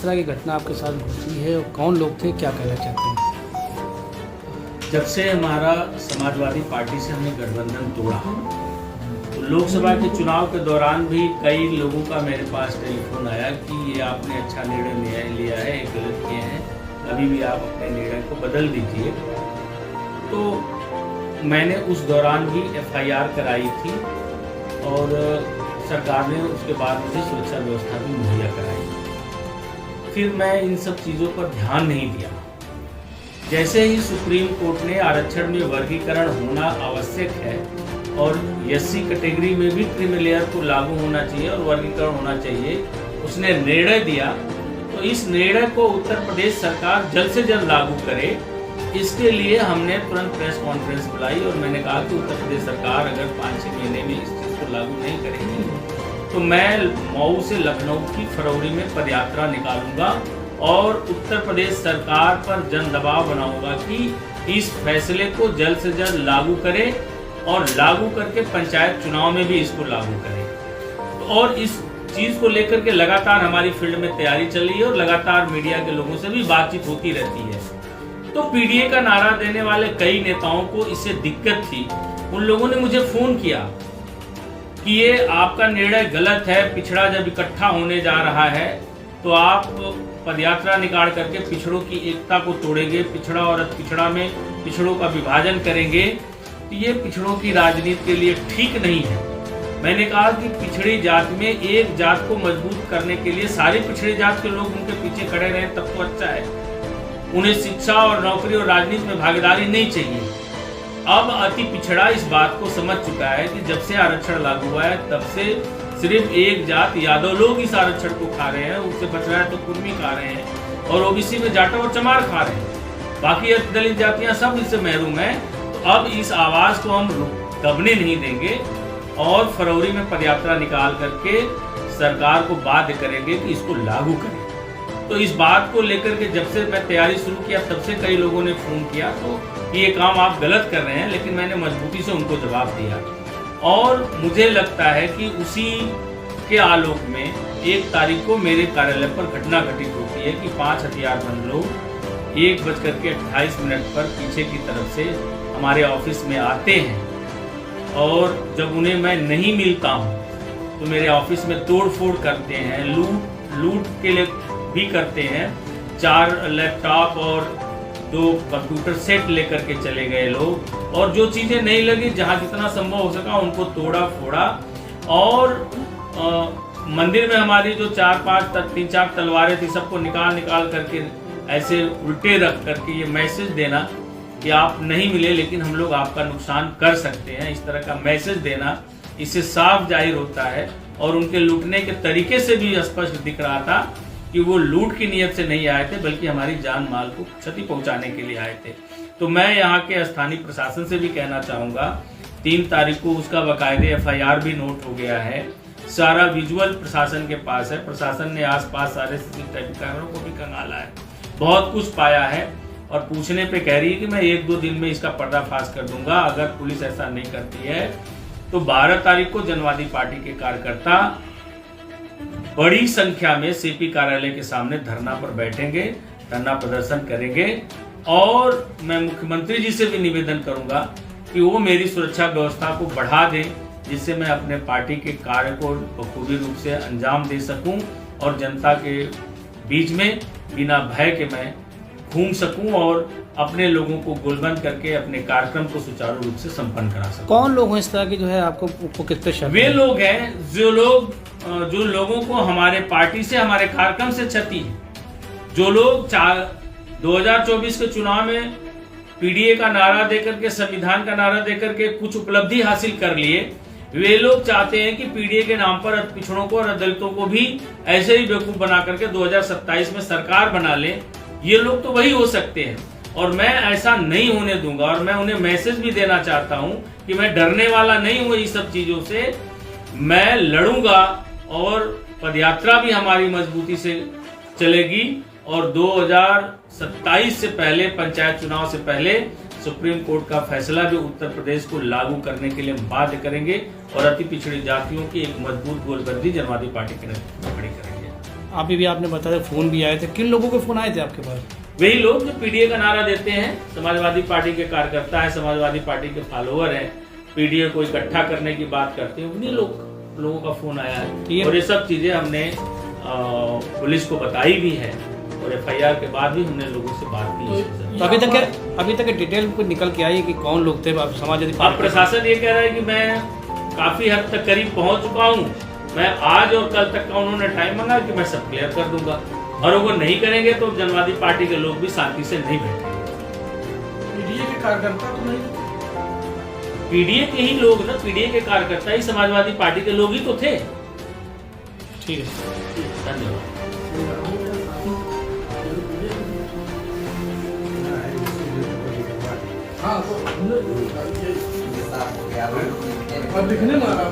तरह की घटना आपके साथ घटी है और कौन लोग थे, क्या कहना चाहते हैं? जब से हमारा समाजवादी पार्टी से हमने गठबंधन तोड़ा, तो लोकसभा के चुनाव के दौरान भी कई लोगों का मेरे पास टेलीफोन आया कि ये आपने अच्छा निर्णय लिया है, गलत किए हैं, अभी भी आप अपने निर्णय को बदल दीजिए। तो मैंने उस दौरान भी FIR कराई थी और सरकार ने उसके बाद मुझे सुरक्षा व्यवस्था भी मुहैया कराई। फिर मैं इन सब चीज़ों पर ध्यान नहीं दिया। जैसे ही सुप्रीम कोर्ट ने आरक्षण में वर्गीकरण होना आवश्यक है और SC कैटेगरी में भी क्रीमी लेयर को लागू होना चाहिए और वर्गीकरण होना चाहिए, उसने निर्णय दिया, तो इस निर्णय को उत्तर प्रदेश सरकार जल्द से जल्द लागू करे, इसके लिए हमने तुरंत प्रेस कॉन्फ्रेंस बुलाई और मैंने कहा कि उत्तर प्रदेश सरकार अगर 5-6 महीने में इस चीज़ को लागू नहीं करेगी तो मैं मऊ से लखनऊ की फरवरी में पदयात्रा निकालूंगा और उत्तर प्रदेश सरकार पर जन दबाव बनाऊंगा कि इस फैसले को जल्द से जल्द लागू करे और लागू करके पंचायत चुनाव में भी इसको लागू करे। और इस चीज़ को लेकर के लगातार हमारी फील्ड में तैयारी चल रही है और लगातार मीडिया के लोगों से भी बातचीत होती रहती है। तो PDA का नारा देने वाले कई नेताओं को इससे दिक्कत थी। उन लोगों ने मुझे फोन किया कि ये आपका निर्णय गलत है, पिछड़ा जब इकट्ठा होने जा रहा है तो आप पदयात्रा निकाल करके पिछड़ों की एकता को तोड़ेंगे, पिछड़ा और पिछड़ा में पिछड़ों का विभाजन करेंगे, तो ये पिछड़ों की राजनीति के लिए ठीक नहीं है। मैंने कहा कि पिछड़ी जात में एक जात को मजबूत करने के लिए सारी पिछड़ी जात के लोग उनके पीछे खड़े रहें तब तो अच्छा है। उन्हें शिक्षा और नौकरी और राजनीति में भागीदारी नहीं चाहिए। अब अति पिछड़ा इस बात को समझ चुका है कि जब से आरक्षण लागू हुआ है तब से सिर्फ एक जात यादव लोग इस आरक्षण को खा रहे हैं, उससे बच रहा है तो कुर्मी खा रहे हैं और OBC में जाटव और चमार खा रहे हैं, बाकी दलित जातियां सब इससे महरूम हैं। तो अब इस आवाज़ को हम दबने नहीं देंगे और फरवरी में पदयात्रा निकाल करके सरकार को बाध्य करेंगे कि इसको लागू करें। तो इस बात को लेकर के जब से मैं तैयारी शुरू किया तब से कई लोगों ने फ़ोन किया तो ये काम आप गलत कर रहे हैं, लेकिन मैंने मजबूती से उनको जवाब दिया। और मुझे लगता है कि उसी के आलोक में 1 तारीख को मेरे कार्यालय पर घटना घटित होती है कि 5 हथियारबंद लोग 1:28 पर पीछे की तरफ से हमारे ऑफिस में आते हैं और जब उन्हें मैं नहीं मिलता हूँ तो मेरे ऑफिस में तोड़-फोड़ करते हैं, लूट के लिए भी करते हैं। 4 लैपटॉप और 2 कंप्यूटर सेट लेकर के चले गए लोग और जो चीज़ें नहीं लगी, जहाँ जितना संभव हो सका उनको तोड़ा फोड़ा। और मंदिर में हमारी जो 3-4 तलवारें थी सबको निकाल करके ऐसे उल्टे रख करके ये मैसेज देना कि आप नहीं मिले लेकिन हम लोग आपका नुकसान कर सकते हैं, इस तरह का मैसेज देना, इससे साफ जाहिर होता है। और उनके लूटने के तरीके से भी स्पष्ट दिख रहा था कि वो लूट की नीयत से नहीं आए थे बल्कि हमारी जान माल को क्षति पहुंचाने के लिए आए थे। तो मैं यहाँ के स्थानीय प्रशासन से भी कहना चाहूँगा, 3 तारीख को उसका बाकायदे FIR भी नोट हो गया है, सारा विजुअल प्रशासन के पास है, प्रशासन ने आसपास सारे CCTV कैमरों को भी खंगाला है, बहुत कुछ पाया है और पूछने पे कह रही है कि मैं 1-2 दिन में इसका पर्दाफाश कर दूंगा। अगर पुलिस ऐसा नहीं करती है तो 12 तारीख को जनवादी पार्टी के कार्यकर्ता बड़ी संख्या में CP कार्यालय के सामने धरना पर बैठेंगे, धरना प्रदर्शन करेंगे। और मैं मुख्यमंत्री जी से भी निवेदन करूंगा कि वो मेरी सुरक्षा व्यवस्था को बढ़ा दें, जिससे मैं अपने पार्टी के कार्य को बखूबी रूप से अंजाम दे सकूं और जनता के बीच में बिना भय के मैं घूम सकूं और अपने लोगों को गोलबंद करके अपने कार्यक्रम को सुचारू रूप से संपन्न करा सकूं। कौन लोग हैं इस तरह के जो है आपको कितने शक? वे लोग हैं जो लोगों को हमारे पार्टी से, हमारे कार्यक्रम से क्षति है, जो लोग 2024 के चुनाव में PDA का नारा देकर के, संविधान का नारा देकर के कुछ उपलब्धि हासिल कर लिए, वे लोग चाहते हैं कि PDA के नाम पर पिछड़ों को और दलितों को भी ऐसे ही बेवकूफ बना करके 2027 में सरकार बना ले। ये लोग तो वही हो सकते हैं और मैं ऐसा नहीं होने दूंगा। और मैं उन्हें मैसेज भी देना चाहता हूं कि मैं डरने वाला नहीं हूं, इस सब चीजों से मैं लड़ूंगा और पदयात्रा भी हमारी मजबूती से चलेगी और 2027 से पहले, पंचायत चुनाव से पहले सुप्रीम कोर्ट का फैसला भी उत्तर प्रदेश को लागू करने के लिए बाध्य करेंगे और अति पिछड़ी जातियों की एक मजबूत गोलबंदी जनवादी पार्टी के नेतृत्व में खड़ी करेंगे। अभी भी आपने बताया फ़ोन भी आए थे, किन लोगों के फ़ोन आए थे आपके पास? वही लोग जो पीडीए का नारा देते हैं, समाजवादी पार्टी के कार्यकर्ता है, समाजवादी पार्टी के फॉलोअर हैं, पीडीए को इकट्ठा करने की बात करते हैं, उन्हीं लोगों का फोन आया है। और ये सब चीजें हमने पुलिस को बताई भी है और एफआईआर के बाद भी हमने लोगों से बात की। तो अभी तक डिटेल कुछ निकल के आई है कि कौन लोग थे समाजवादी अब पार्टी? प्रशासन ये कह रहा है कि मैं काफी हद तक करीब पहुंच चुका हूं, मैं आज और कल तक का उन्होंने टाइम मांगा कि मैं सब क्लियर कर दूंगा, और अगर नहीं करेंगे तो जनवादी पार्टी के लोग भी शांति से नहीं बैठेंगे। पीडीए के कार्यकर्ता तो नहीं, पीडीए के ही लोग ना, पीडीए के कार्यकर्ता ही समाजवादी पार्टी के लोग ही तो थे। ठीक है, धन्यवाद। हाँ तो लिखने मारा